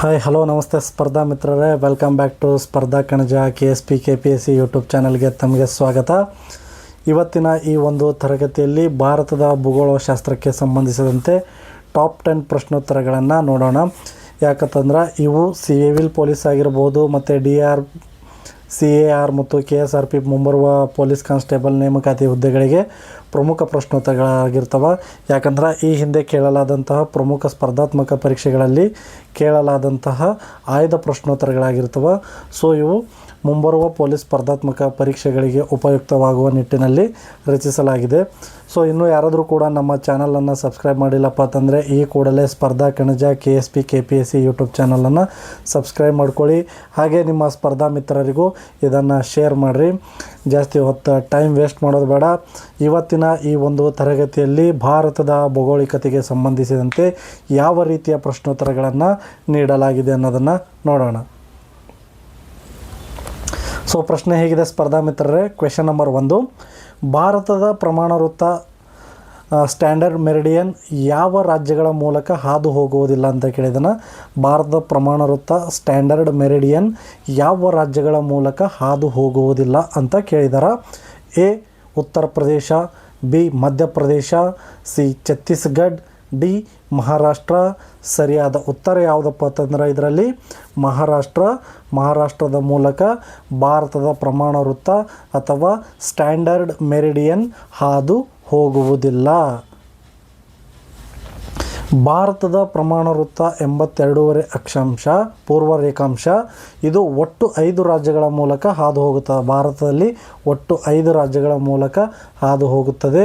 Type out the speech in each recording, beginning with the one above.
Hi hello ನಮಸ್ತೆ ಸ್ಪರ್ಧಾ ಮಿತ್ರರೇ, ವೆಲ್ಕಮ್ ಬ್ಯಾಕ್ ಟು ಸ್ಪರ್ಧಾ ಕಣಜ KSP KPSC ಯೂಟ್ಯೂಬ್ ಚಾನಲ್ಗೆ ತಮಗೆ ಸ್ವಾಗತ. ಇವತ್ತಿನ ಈ ಒಂದು ತರಗತಿಯಲ್ಲಿ ಭಾರತದ ಭೂಗೋಳಶಾಸ್ತ್ರಕ್ಕೆ ಸಂಬಂಧಿಸಿದಂತೆ ಟಾಪ್ 10 ಪ್ರಶ್ನೋತ್ತರಗಳನ್ನು ನೋಡೋಣ. ಯಾಕಂತಂದ್ರೆ ಇವು ಸಿವಿಲ್ ಪೊಲೀಸ್ ಆಗಿರ್ಬೋದು ಮತ್ತು CAR ಮತ್ತು KSRP ಮುಂಬರುವ ಪೊಲೀಸ್ ಕಾನ್ಸ್ಟೇಬಲ್ ನೇಮಕಾತಿ ಹುದ್ದೆಗಳಿಗೆ ಪ್ರಮುಖ ಪ್ರಶ್ನೋತ್ತರಗಳಾಗಿರ್ತವೆ. ಯಾಕಂದ್ರೆ ಈ ಹಿಂದೆ ಕೇಳಲಾದಂತಹ ಪ್ರಮುಖ ಸ್ಪರ್ಧಾತ್ಮಕ ಪರೀಕ್ಷೆಗಳಲ್ಲಿ ಕೇಳಲಾದಂತಹ ಆಯ್ದ ಪ್ರಶ್ನೋತ್ತರಗಳಾಗಿರ್ತವೆ. ಸೊ ಇವು ಮುಂಬರುವ ಪೊಲೀಸ್ ಸ್ಪರ್ಧಾತ್ಮಕ ಪರೀಕ್ಷೆಗಳಿಗೆ ಉಪಯುಕ್ತವಾಗುವ ನಿಟ್ಟಿನಲ್ಲಿ ರಚಿಸಲಾಗಿದೆ. ಸೊ ಇನ್ನೂ ಯಾರಾದರೂ ಕೂಡ ನಮ್ಮ ಚಾನಲನ್ನು ಸಬ್ಸ್ಕ್ರೈಬ್ ಮಾಡಿಲ್ಲಪ್ಪ ಅಂತಂದರೆ ಈ ಕೂಡಲೇ ಸ್ಪರ್ಧಾ ಕಣಜ KSP KPSC ಯೂಟ್ಯೂಬ್ ಚಾನಲನ್ನು ಸಬ್ಸ್ಕ್ರೈಬ್ ಮಾಡ್ಕೊಳ್ಳಿ. ಹಾಗೆ ನಿಮ್ಮ ಸ್ಪರ್ಧಾ ಮಿತ್ರರಿಗೂ ಇದನ್ನು ಶೇರ್ ಮಾಡಿರಿ. ಜಾಸ್ತಿ ಹೊತ್ತು ಟೈಮ್ ವೇಸ್ಟ್ ಮಾಡೋದು ಬೇಡ. ಇವತ್ತಿನ ಈ ಒಂದು ತರಗತಿಯಲ್ಲಿ ಭಾರತದ ಭೌಗೋಳಿಕತೆಗೆ ಸಂಬಂಧಿಸಿದಂತೆ ಯಾವ ರೀತಿಯ ಪ್ರಶ್ನೋತ್ತರಗಳನ್ನು ನೀಡಲಾಗಿದೆ ಅನ್ನೋದನ್ನು ನೋಡೋಣ. ಸೊ ಪ್ರಶ್ನೆ ಹೇಗಿದೆ ಸ್ಪರ್ಧಾ ಮಿತ್ರರೇ? ಕ್ವೆಶನ್ ನಂಬರ್ 1, ಭಾರತದ ಪ್ರಮಾಣ ವೃತ್ತ ಸ್ಟ್ಯಾಂಡರ್ಡ್ ಮೆರಿಡಿಯನ್ ಯಾವ ರಾಜ್ಯಗಳ ಮೂಲಕ ಹಾದು ಹೋಗುವುದಿಲ್ಲ ಅಂತ ಕೇಳಿದನ. ಭಾರತದ ಪ್ರಮಾಣ ವೃತ್ತ ಸ್ಟ್ಯಾಂಡರ್ಡ್ ಮೆರಿಡಿಯನ್ ಯಾವ ರಾಜ್ಯಗಳ ಮೂಲಕ ಹಾದು ಹೋಗುವುದಿಲ್ಲ ಅಂತ ಕೇಳಿದಾರ. A Uttar Pradesh, B Madhya Pradesh, C Chhattisgarh, D Maharashtra. ಸರಿಯಾದ ಉತ್ತರ ಯಾವುದಪ್ಪ ಅಂತಂದ್ರೆ ಇದರಲ್ಲಿ ಮಹಾರಾಷ್ಟ್ರದ ಮೂಲಕ ಭಾರತದ ಪ್ರಮಾಣ ವೃತ್ತ ಅಥವಾ ಸ್ಟ್ಯಾಂಡರ್ಡ್ ಮೆರಿಡಿಯನ್ ಹಾದು ಹೋಗುವುದಿಲ್ಲ. ಭಾರತದ ಪ್ರಮಾಣ ವೃತ್ತ 82.5 ಅಕ್ಷಾಂಶ ಪೂರ್ವ ರೇಖಾಂಶ. ಇದು ಒಟ್ಟು 5 ರಾಜ್ಯಗಳ ಮೂಲಕ ಹಾದು ಹೋಗುತ್ತದೆ. ಭಾರತದಲ್ಲಿ ಒಟ್ಟು 5 ರಾಜ್ಯಗಳ ಮೂಲಕ ಹಾದು ಹೋಗುತ್ತದೆ.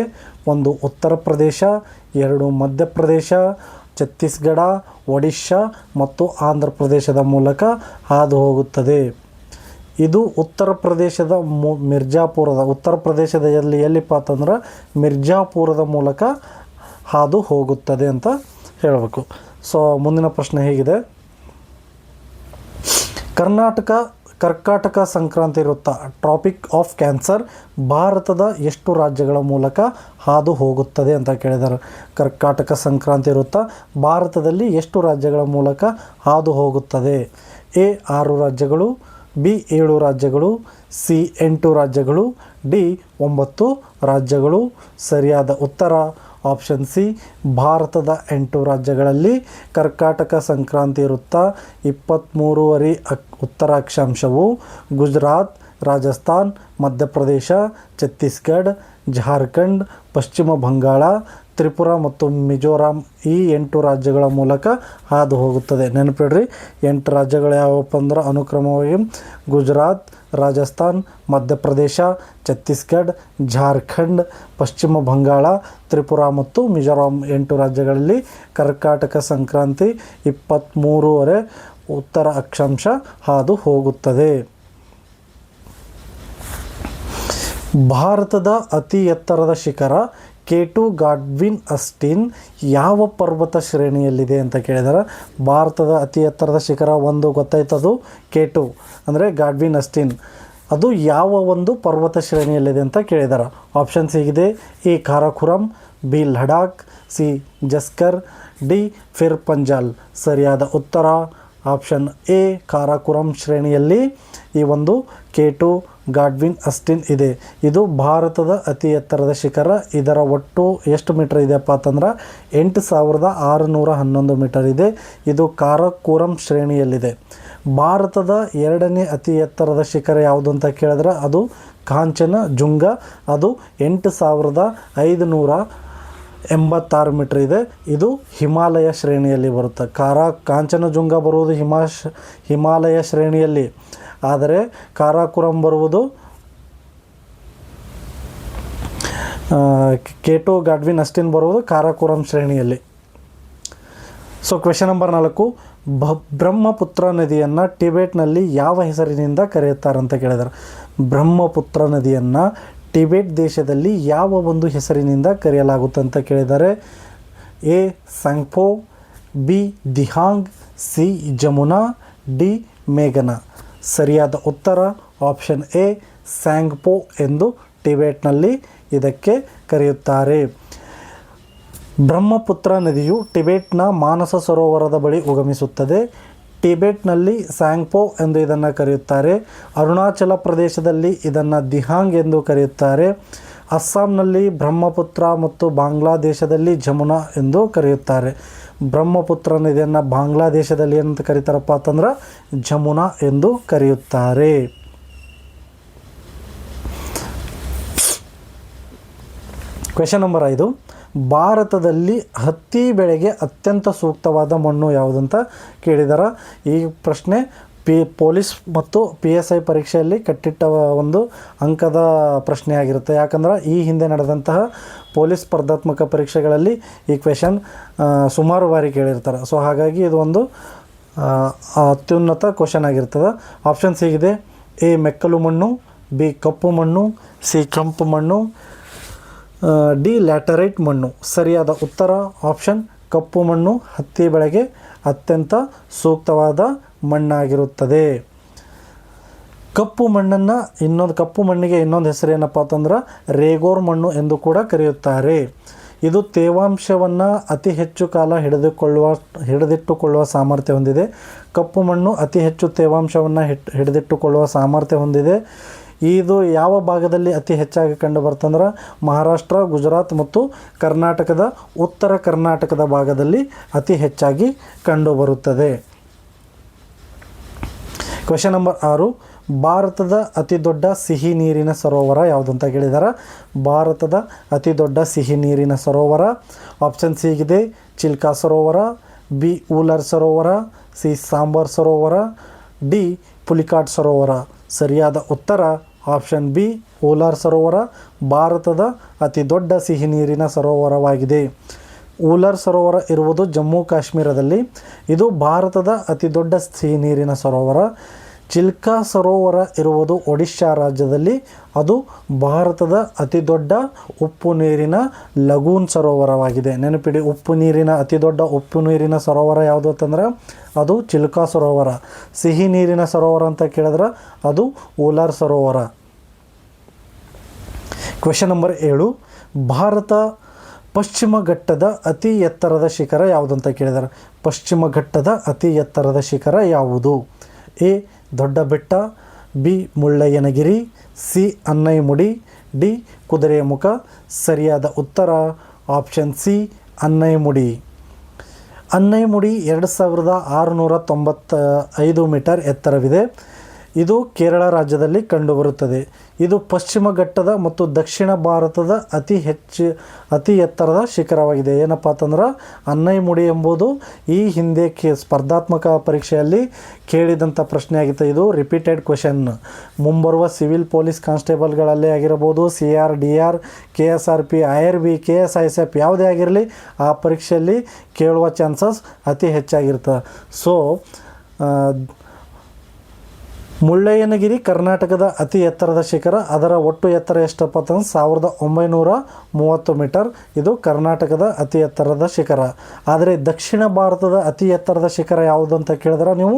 1 ಉತ್ತರ ಪ್ರದೇಶ, 2 ಮಧ್ಯಪ್ರದೇಶ, ಛತ್ತೀಸ್ಗಢ, ಒಡಿಶಾ ಮತ್ತು ಆಂಧ್ರ ಪ್ರದೇಶದ ಮೂಲಕ ಹಾದು ಹೋಗುತ್ತದೆ. ಇದು ಉತ್ತರ ಪ್ರದೇಶದ ಉತ್ತರ ಪ್ರದೇಶದಲ್ಲಿ ಎಲ್ಲಿಪ್ಪ ಅಂತಂದ್ರೆ ಮಿರ್ಜಾಪುರದ ಮೂಲಕ ಹಾದು ಹೋಗುತ್ತದೆ ಅಂತ ಹೇಳಬೇಕು. ಸೊ ಮುಂದಿನ ಪ್ರಶ್ನೆ ಹೇಗಿದೆ? ಕರ್ಕಾಟಕ ಸಂಕ್ರಾಂತಿ ವೃತ್ತ ಟ್ರಾಪಿಕ್ ಆಫ್ ಕ್ಯಾನ್ಸರ್ ಭಾರತದ ಎಷ್ಟು ರಾಜ್ಯಗಳ ಮೂಲಕ ಹಾದು ಹೋಗುತ್ತದೆ ಅಂತ ಕೇಳಿದ್ದಾರೆ. ಕರ್ಕಾಟಕ ಸಂಕ್ರಾಂತಿ ವೃತ್ತ ಭಾರತದಲ್ಲಿ ಎಷ್ಟು ರಾಜ್ಯಗಳ ಮೂಲಕ ಹಾದು ಹೋಗುತ್ತದೆ? ಎ 6 ರಾಜ್ಯಗಳು, ಬಿ 7 ರಾಜ್ಯಗಳು, ಸಿ 8 ರಾಜ್ಯಗಳು, ಡಿ 9 ರಾಜ್ಯಗಳು. ಸರಿಯಾದ ಉತ್ತರ ಆಪ್ಷನ್ ಸಿ, ಭಾರತದ 8 ರಾಜ್ಯಗಳಲ್ಲಿ ಕರ್ಕಾಟಕ ಸಂಕ್ರಾಂತಿ ವೃತ್ತ 23.5 ಉತ್ತರ ಅಕ್ಷಾಂಶವು ಗುಜರಾತ್, ರಾಜಸ್ಥಾನ್, ಮಧ್ಯಪ್ರದೇಶ, ಛತ್ತೀಸ್ಗಢ, ಜಾರ್ಖಂಡ್, ಪಶ್ಚಿಮ ಬಂಗಾಳ, ತ್ರಿಪುರ ಮತ್ತು ಮಿಜೋರಾಂ ಈ 8 ರಾಜ್ಯಗಳ ಮೂಲಕ ಹಾದು ಹೋಗುತ್ತದೆ. ನೆನಪಿಡ್ರಿ, 8 ರಾಜ್ಯಗಳು ಯಾವಪ್ಪ ಅಂದ್ರೆ ಅನುಕ್ರಮವಾಗಿ ಗುಜರಾತ್, ರಾಜಸ್ಥಾನ್, ಮಧ್ಯಪ್ರದೇಶ, ಛತ್ತೀಸ್ಗಢ, ಜಾರ್ಖಂಡ್, ಪಶ್ಚಿಮ ಬಂಗಾಳ, ತ್ರಿಪುರ ಮತ್ತು ಮಿಜೋರಾಂ 8 ರಾಜ್ಯಗಳಲ್ಲಿ ಕರ್ಕಾಟಕ ಸಂಕ್ರಾಂತಿ 23.5 ಉತ್ತರ ಅಕ್ಷಾಂಶ ಹಾದು ಹೋಗುತ್ತದೆ. ಭಾರತದ ಅತಿ ಎತ್ತರದ ಶಿಖರ K2 ಗಾಡ್ವಿನ್ ಆಸ್ಟಿನ್ ಯಾವ ಪರ್ವತ ಶ್ರೇಣಿಯಲ್ಲಿದೆ ಅಂತ ಕೇಳಿದಾರೆ. ಭಾರತದ ಅತಿ ಎತ್ತರದ ಶಿಖರ ಒಂದು ಗೊತ್ತಾಯ್ತದು K2 ಅಂದರೆ ಗಾಡ್ವಿನ್ ಆಸ್ಟಿನ್. ಅದು ಯಾವ ಒಂದು ಪರ್ವತ ಶ್ರೇಣಿಯಲ್ಲಿದೆ ಅಂತ ಕೇಳಿದಾರೆ. ಆಪ್ಷನ್ಸ್ ಹೀಗಿದೆ: A Karakoram, B Ladakh, C Zanskar, D Pir Panjal. ಸರಿಯಾದ ಉತ್ತರ ಆಪ್ಷನ್ ಎ, ಕಾರಾಕೋರಂ ಶ್ರೇಣಿಯಲ್ಲಿ ಈ ಒಂದು K2 ಗಾಡ್ವಿನ್ ಆಸ್ಟಿನ್ ಇದೆ. ಇದು ಭಾರತದ ಅತಿ ಎತ್ತರದ ಶಿಖರ. ಇದರ ಒಟ್ಟು ಎಷ್ಟು ಮೀಟರ್ ಇದೆಯಪ್ಪ ಅಂತಂದ್ರೆ 8611 ಮೀಟರ್ ಇದೆ. ಇದು ಕಾರಾಕೋರಂ ಶ್ರೇಣಿಯಲ್ಲಿದೆ. ಭಾರತದ 2ನೇ ಅತಿ ಎತ್ತರದ ಶಿಖರ ಯಾವುದು ಅಂತ ಕೇಳಿದ್ರೆ ಅದು ಕಾಂಚನಜುಂಗ. ಅದು 8586 ಮೀಟರ್ ಇದೆ. ಇದು ಹಿಮಾಲಯ ಶ್ರೇಣಿಯಲ್ಲಿ ಬರುತ್ತೆ. ಕಾಂಚನಜುಂಗ ಬರುವುದು ಹಿಮಾಲಯ ಶ್ರೇಣಿಯಲ್ಲಿ, ಆದರೆ ಕಾರಾಕೋರಂ ಬರುವುದು K2 ಗಾಡ್ವಿನ್ ಆಸ್ಟಿನ್ ಬರುವುದು ಕಾರಾಕೋರಂ ಶ್ರೇಣಿಯಲ್ಲಿ. ಸೊ ಕ್ವೆಶನ್ ನಂಬರ್ 4, ಬ್ರಹ್ಮಪುತ್ರ ನದಿಯನ್ನು ಟಿಬೆಟ್ನಲ್ಲಿ ಯಾವ ಹೆಸರಿನಿಂದ ಕರೆಯುತ್ತಾರೆ ಅಂತ ಕೇಳಿದ್ದಾರೆ. ಬ್ರಹ್ಮಪುತ್ರ ನದಿಯನ್ನು ಟಿಬೆಟ್ ದೇಶದಲ್ಲಿ ಯಾವ ಒಂದು ಹೆಸರಿನಿಂದ ಕರೆಯಲಾಗುತ್ತೆ ಅಂತ ಕೇಳಿದ್ದಾರೆ. A Tsangpo, B Dihang, C Jamuna, D ಮೇಘನಾ. ಸರಿಯಾದ ಉತ್ತರ ಆಪ್ಷನ್ ಎ, ಸ್ಯಾಂಗ್ಪೋ ಎಂದು ಟಿಬೆಟ್ನಲ್ಲಿ ಇದಕ್ಕೆ ಕರೆಯುತ್ತಾರೆ. ಬ್ರಹ್ಮಪುತ್ರ ನದಿಯು ಟಿಬೆಟ್ನ ಮಾನಸ ಸರೋವರದ ಬಳಿ ಉಗಮಿಸುತ್ತದೆ. ಟಿಬೆಟ್ನಲ್ಲಿ ಸ್ಯಾಂಗ್ಪೋ ಎಂದು ಇದನ್ನು ಕರೆಯುತ್ತಾರೆ. ಅರುಣಾಚಲ ಪ್ರದೇಶದಲ್ಲಿ ಇದನ್ನು ದಿಹಾಂಗ್ ಎಂದು ಕರೆಯುತ್ತಾರೆ. ಅಸ್ಸಾಂನಲ್ಲಿ ಬ್ರಹ್ಮಪುತ್ರ ಮತ್ತು ಬಾಂಗ್ಲಾದೇಶದಲ್ಲಿ ಜಮುನಾ ಎಂದು ಕರೆಯುತ್ತಾರೆ. ಬ್ರಹ್ಮಪುತ್ರ ನದಿಯನ್ನು ಬಾಂಗ್ಲಾದೇಶದಲ್ಲಿ ಏನಂತ ಕರೀತಾರಪ್ಪ ಅಂತಂದ್ರೆ ಜಮುನಾ ಎಂದು ಕರೆಯುತ್ತಾರೆ. ಕ್ವೆಶನ್ ನಂಬರ್ 5, ಭಾರತದಲ್ಲಿ ಹತ್ತಿ ಬೆಳೆಗೆ ಅತ್ಯಂತ ಸೂಕ್ತವಾದ ಮಣ್ಣು ಯಾವುದಂತ ಕೇಳಿದಾರೆ. ಈ ಪ್ರಶ್ನೆ ಪೊಲೀಸ್ ಮತ್ತು PSI ಪರೀಕ್ಷೆಯಲ್ಲಿ ಕಟ್ಟಿಟ್ಟ ಒಂದು ಅಂಕದ ಪ್ರಶ್ನೆ ಆಗಿರುತ್ತೆ. ಯಾಕಂದ್ರೆ ಈ ಹಿಂದೆ ನಡೆದಂತಹ ಪೊಲೀಸ್ ಸ್ಪರ್ಧಾತ್ಮಕ ಪರೀಕ್ಷೆಗಳಲ್ಲಿ ಈ ಕ್ವೆಶನ್ ಸುಮಾರು ಬಾರಿ ಕೇಳಿರ್ತಾರೆ. ಸೊ ಹಾಗಾಗಿ ಇದು ಒಂದು ಅತ್ಯುನ್ನತ ಕ್ವೆಶನ್ ಆಗಿರ್ತದೆ. ಆಪ್ಷನ್ಸ್ ಹೀಗಿದೆ: ಎ ಮೆಕ್ಕಲು ಮಣ್ಣು, ಬಿ ಕಪ್ಪು ಮಣ್ಣು, ಸಿ ಕೆಂಪು ಮಣ್ಣು, ಡಿ ಲ್ಯಾಟರೈಟ್ ಮಣ್ಣು. ಸರಿಯಾದ ಉತ್ತರ ಆಪ್ಷನ್ ಕಪ್ಪು ಮಣ್ಣು ಹತ್ತಿ ಬೆಳೆಗೆ ಅತ್ಯಂತ ಸೂಕ್ತವಾದ ಮಣ್ಣಾಗಿರುತ್ತದೆ. ಕಪ್ಪು ಮಣ್ಣಿಗೆ ಇನ್ನೊಂದು ಹೆಸರು ಏನಪ್ಪ ಅಂತಂದ್ರೆ ರೇಗೋರ್ ಮಣ್ಣು ಎಂದು ಕೂಡ ಕರೆಯುತ್ತಾರೆ. ಇದು ತೇವಾಂಶವನ್ನು ಅತಿ ಹೆಚ್ಚು ಕಾಲ ಹಿಡಿದಿಟ್ಟುಕೊಳ್ಳುವ ಸಾಮರ್ಥ್ಯ ಹೊಂದಿದೆ. ಕಪ್ಪು ಮಣ್ಣು ಅತಿ ಹೆಚ್ಚು ತೇವಾಂಶವನ್ನು ಹಿಡಿದಿಟ್ಟುಕೊಳ್ಳುವ ಸಾಮರ್ಥ್ಯ ಹೊಂದಿದೆ. ಇದು ಯಾವ ಭಾಗದಲ್ಲಿ ಅತಿ ಹೆಚ್ಚಾಗಿ ಕಂಡು ಬರ್ತಂದ್ರೆ ಮಹಾರಾಷ್ಟ್ರ, ಗುಜರಾತ್ ಮತ್ತು ಕರ್ನಾಟಕದ ಉತ್ತರ ಕರ್ನಾಟಕದ ಭಾಗದಲ್ಲಿ ಅತಿ ಹೆಚ್ಚಾಗಿ ಕಂಡುಬರುತ್ತದೆ. ಕ್ವೆಶನ್ ನಂಬರ್ 6, ಭಾರತದ ಅತಿ ದೊಡ್ಡ ಸಿಹಿ ನೀರಿನ ಸರೋವರ ಯಾವುದಂತ ಕೇಳಿದಾರೆ. ಭಾರತದ ಅತಿ ದೊಡ್ಡ ಸಿಹಿ ನೀರಿನ ಸರೋವರ ಆಪ್ಷನ್ಸ್ ಹೀಗಿದೆ: ಚಿಲ್ಕಾ ಸರೋವರ, ಬಿ ಊಲರ್ ಸರೋವರ, ಸಿ ಸಾಂಬಾರ್ ಸರೋವರ, ಡಿ ಪುಲಿಕಾಟ್ ಸರೋವರ. ಸರಿಯಾದ ಉತ್ತರ ಆಪ್ಷನ್ ಬಿ ಊಲಾರ್ ಸರೋವರ ಭಾರತದ ಅತಿ ದೊಡ್ಡ ಸಿಹಿ ನೀರಿನ ಸರೋವರವಾಗಿದೆ. ಊಲರ್ ಸರೋವರ ಇರುವುದು ಜಮ್ಮು ಕಾಶ್ಮೀರದಲ್ಲಿ. ಇದು ಭಾರತದ ಅತಿ ದೊಡ್ಡ ಸಿಹಿ ನೀರಿನ ಸರೋವರ. ಚಿಲ್ಕಾ ಸರೋವರ ಇರುವುದು ಒಡಿಶಾ ರಾಜ್ಯದಲ್ಲಿ. ಅದು ಭಾರತದ ಅತಿ ದೊಡ್ಡ ಉಪ್ಪು ನೀರಿನ ಲಗೂನ್ ಸರೋವರವಾಗಿದೆ. ನೆನಪಿಡಿ, ಅತಿ ದೊಡ್ಡ ಉಪ್ಪು ನೀರಿನ ಸರೋವರ ಯಾವುದು ಅಂತಂದ್ರೆ ಅದು ಚಿಲ್ಕಾ ಸರೋವರ. ಸಿಹಿ ನೀರಿನ ಸರೋವರ ಅಂತ ಕೇಳಿದ್ರೆ ಅದು ಊಲಾರ್ ಸರೋವರ. ಕ್ವೆಶನ್ ನಂಬರ್ 7, ಭಾರತ ಪಶ್ಚಿಮ ಘಟ್ಟದ ಅತಿ ಎತ್ತರದ ಶಿಖರ ಯಾವುದಂತ ಕೇಳಿದ್ದಾರೆ. ಪಶ್ಚಿಮ ಘಟ್ಟದ ಅತಿ ಎತ್ತರದ ಶಿಖರ ಯಾವುದು? A Dodda Betta, B Mullayanagiri, C Anamudi, D Kudremukh. ಸರಿಯಾದ ಉತ್ತರ option C Anamudi. Anamudi 2695 metre ಎತ್ತರವಿದೆ. ಇದು ಕೇರಳ ರಾಜ್ಯದಲ್ಲಿ ಕಂಡುಬರುತ್ತದೆ. ಇದು ಪಶ್ಚಿಮ ಘಟ್ಟದ ಮತ್ತು ದಕ್ಷಿಣ ಭಾರತದ ಅತಿ ಎತ್ತರದ ಶಿಖರವಾಗಿದೆ. ಏನಪ್ಪ ಅಂತಂದ್ರೆ ಅನ್ನೈಮುಡಿ ಎಂಬುದು ಈ ಹಿಂದೆ ಸ್ಪರ್ಧಾತ್ಮಕ ಪರೀಕ್ಷೆಯಲ್ಲಿ ಕೇಳಿದಂಥ ಪ್ರಶ್ನೆ ಆಗಿತ್ತು. ಇದು ರಿಪೀಟೆಡ್ ಕ್ವೆಶನ್. ಮುಂಬರುವ ಸಿವಿಲ್ ಪೊಲೀಸ್ ಕಾನ್ಸ್ಟೇಬಲ್ಗಳಲ್ಲೇ ಆಗಿರಬಹುದು, CR, DR, KSRP, IRB, KSISF ಯಾವುದೇ ಆಗಿರಲಿ ಆ ಪರೀಕ್ಷೆಯಲ್ಲಿ ಕೇಳುವ ಚಾನ್ಸಸ್ ಅತಿ ಹೆಚ್ಚಾಗಿರ್ತದೆ. ಸೊ ಮುಳ್ಳಯ್ಯನಗಿರಿ ಕರ್ನಾಟಕದ ಅತಿ ಎತ್ತರದ ಶಿಖರ. ಅದರ ಒಟ್ಟು ಎತ್ತರ ಎಷ್ಟಪ್ಪ ಅಂತಂದ್ರೆ 1930 ಮೀಟರ್. ಇದು ಕರ್ನಾಟಕದ ಅತಿ ಎತ್ತರದ ಶಿಖರ. ಆದರೆ ದಕ್ಷಿಣ ಭಾರತದ ಅತಿ ಎತ್ತರದ ಶಿಖರ ಯಾವುದು ಅಂತ ಕೇಳಿದ್ರೆ ನೀವು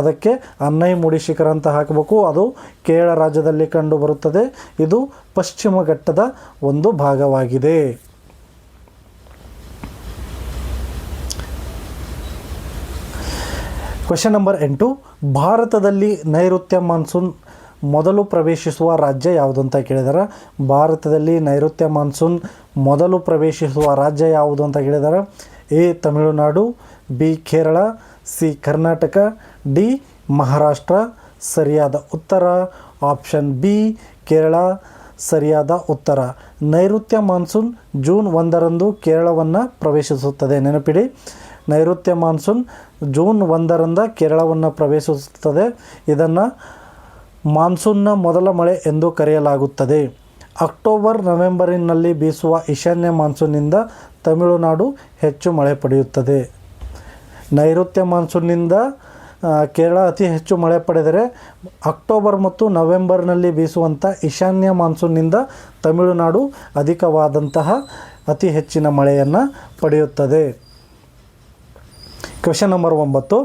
ಅದಕ್ಕೆ ಅನ್ನೈಮುಡಿ ಶಿಖರ ಅಂತ ಹಾಕಬೇಕು. ಅದು ಕೇರಳ ರಾಜ್ಯದಲ್ಲಿ ಕಂಡುಬರುತ್ತದೆ. ಇದು ಪಶ್ಚಿಮ ಘಟ್ಟದ ಒಂದು ಭಾಗವಾಗಿದೆ. ಕ್ವೆಶನ್ ನಂಬರ್ 8, ಭಾರತದಲ್ಲಿ ನೈಋತ್ಯ ಮಾನ್ಸೂನ್ ಮೊದಲು ಪ್ರವೇಶಿಸುವ ರಾಜ್ಯ ಯಾವುದು ಅಂತ ಕೇಳಿದ್ದಾರೆ. ಭಾರತದಲ್ಲಿ ನೈಋತ್ಯ ಮಾನ್ಸೂನ್ ಮೊದಲು ಪ್ರವೇಶಿಸುವ ರಾಜ್ಯ ಯಾವುದು ಅಂತ ಕೇಳಿದ್ದಾರೆ. A Tamil Nadu, B Kerala, C Karnataka, D Maharashtra. ಸರಿಯಾದ ಉತ್ತರ ಆಪ್ಷನ್ ಬಿ ಕೇರಳ. ಸರಿಯಾದ ಉತ್ತರ. ನೈಋತ್ಯ ಮಾನ್ಸೂನ್ ಜೂನ್ 1ರಂದು ಕೇರಳವನ್ನು ಪ್ರವೇಶಿಸುತ್ತದೆ. ನೆನಪಿಡಿ, ನೈಋತ್ಯ ಮಾನ್ಸೂನ್ ಜೂನ್ 1ರಿಂದ ಕೇರಳವನ್ನು ಪ್ರವೇಶಿಸುತ್ತದೆ. ಇದನ್ನು ಮಾನ್ಸೂನ್ನ ಮೊದಲ ಮಳೆ ಎಂದು ಕರೆಯಲಾಗುತ್ತದೆ. ಅಕ್ಟೋಬರ್ ನವೆಂಬರಿನಲ್ಲಿ ಬೀಸುವ ಈಶಾನ್ಯ ಮಾನ್ಸೂನ್ನಿಂದ ತಮಿಳುನಾಡು ಹೆಚ್ಚು ಮಳೆ ಪಡೆಯುತ್ತದೆ. ನೈಋತ್ಯ ಮಾನ್ಸೂನ್ನಿಂದ ಕೇರಳ ಅತಿ ಹೆಚ್ಚು ಮಳೆ ಪಡೆದರೆ ಅಕ್ಟೋಬರ್ ಮತ್ತು ನವೆಂಬರ್ನಲ್ಲಿ ಬೀಸುವಂಥ ಈಶಾನ್ಯ ಮಾನ್ಸೂನ್ನಿಂದ ತಮಿಳುನಾಡು ಅಧಿಕವಾದಂತಹ ಅತಿ ಹೆಚ್ಚಿನ ಮಳೆಯನ್ನು ಪಡೆಯುತ್ತದೆ. ಕ್ವೆಶನ್ ನಂಬರ್ 9,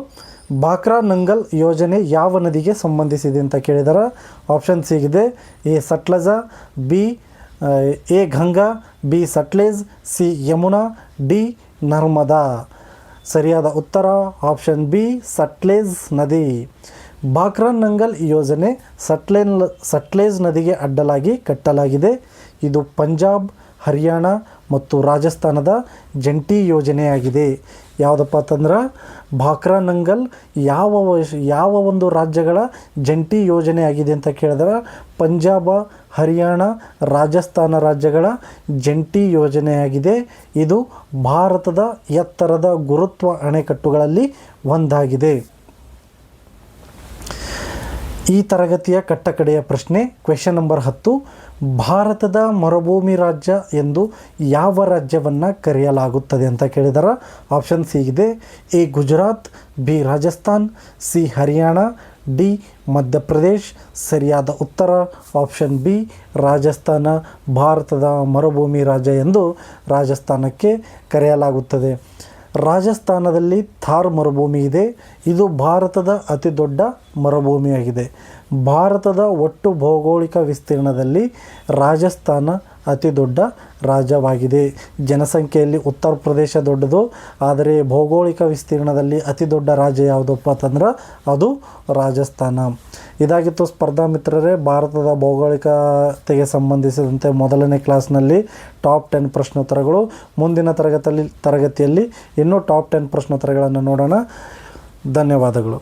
ಬಾಕ್ರಾ ನಂಗಲ್ ಯೋಜನೆ ಯಾವ ನದಿಗೆ ಸಂಬಂಧಿಸಿದೆ ಅಂತ ಕೇಳಿದರೆ. ಆಪ್ಷನ್ ಸಿಗಿದೆ: A Sutlej, B A Ganga, B Sutlej, C Yamuna, D Narmada. ಸರಿಯಾದ ಉತ್ತರ ಆಪ್ಷನ್ ಬಿ ಸಟ್ಲೇಜ್ ನದಿ. ಭಾಕ್ರಾ ನಂಗಲ್ ಯೋಜನೆ ಸಟ್ಲೇಜ್ ನದಿಗೆ ಅಡ್ಡಲಾಗಿ ಕಟ್ಟಲಾಗಿದೆ. ಇದು ಪಂಜಾಬ್, ಹರಿಯಾಣ ಮತ್ತು ರಾಜಸ್ಥಾನದ ಜಂಟಿ ಯೋಜನೆಯಾಗಿದೆ. ಯಾವುದಪ್ಪ ಅಂತಂದ್ರೆ ಭಾಕ್ರಾ ನಂಗಲ್ ಯಾವ ಒಂದು ರಾಜ್ಯಗಳ ಜಂಟಿ ಯೋಜನೆ ಆಗಿದೆ ಅಂತ ಕೇಳಿದ್ರೆ ಪಂಜಾಬ, ಹರಿಯಾಣ, ರಾಜಸ್ಥಾನ ರಾಜ್ಯಗಳ ಜಂಟಿ ಯೋಜನೆಯಾಗಿದೆ. ಇದು ಭಾರತದ ಎತ್ತರದ ಗುರುತ್ವ ಅಣೆಕಟ್ಟುಗಳಲ್ಲಿ ಒಂದಾಗಿದೆ. ಈ ತರಗತಿಯ ಕಟ್ಟಕಡೆಯ ಪ್ರಶ್ನೆ ಕ್ವೆಶ್ಚನ್ ನಂಬರ್ 10. ಭಾರತದ ಮರುಭೂಮಿ ರಾಜ್ಯ ಎಂದು ಯಾವ ರಾಜ್ಯವನ್ನು ಕರೆಯಲಾಗುತ್ತದೆ ಅಂತ ಕೇಳಿದರೆ ಆಪ್ಷನ್ ಸಿ ಇದೆ. A Gujarat, B Rajasthan, C Haryana, D Madhya Pradesh. ಸರಿಯಾದ ಉತ್ತರ ಆಪ್ಷನ್ ಬಿ ರಾಜಸ್ಥಾನ. ಭಾರತದ ಮರುಭೂಮಿ ರಾಜ್ಯ ಎಂದು ರಾಜಸ್ಥಾನಕ್ಕೆ ಕರೆಯಲಾಗುತ್ತದೆ. ರಾಜಸ್ಥಾನದಲ್ಲಿ ಥಾರ್ ಮರುಭೂಮಿ ಇದೆ. ಇದು ಭಾರತದ ಅತಿ ದೊಡ್ಡ ಮರುಭೂಮಿಯಾಗಿದೆ. ಭಾರತದ ಒಟ್ಟು ಭೌಗೋಳಿಕ ವಿಸ್ತೀರ್ಣದಲ್ಲಿ ರಾಜಸ್ಥಾನ ಅತಿ ದೊಡ್ಡ ರಾಜ್ಯವಾಗಿದೆ. ಜನಸಂಖ್ಯೆಯಲ್ಲಿ ಉತ್ತರ ಪ್ರದೇಶ ದೊಡ್ಡದು, ಆದರೆ ಭೌಗೋಳಿಕ ವಿಸ್ತೀರ್ಣದಲ್ಲಿ ಅತಿ ದೊಡ್ಡ ರಾಜ್ಯ ಯಾವುದಪ್ಪ ಅಂತಂದ್ರೆ ಅದು ರಾಜಸ್ಥಾನ. ಇದಾಗಿತ್ತು ಸ್ಪರ್ಧಾ ಮಿತ್ರರೇ ಭಾರತದ ಭೌಗೋಳಿಕತೆಗೆ ಸಂಬಂಧಿಸಿದಂತೆ ಮೊದಲನೇ ಕ್ಲಾಸ್ನಲ್ಲಿ ಟಾಪ್ 10 ಪ್ರಶ್ನೋತ್ತರಗಳು. ಮುಂದಿನ ತರಗತಿಯಲ್ಲಿ ಇನ್ನೂ ಟಾಪ್ 10 ಪ್ರಶ್ನೋತ್ತರಗಳನ್ನು ನೋಡೋಣ. ಧನ್ಯವಾದಗಳು.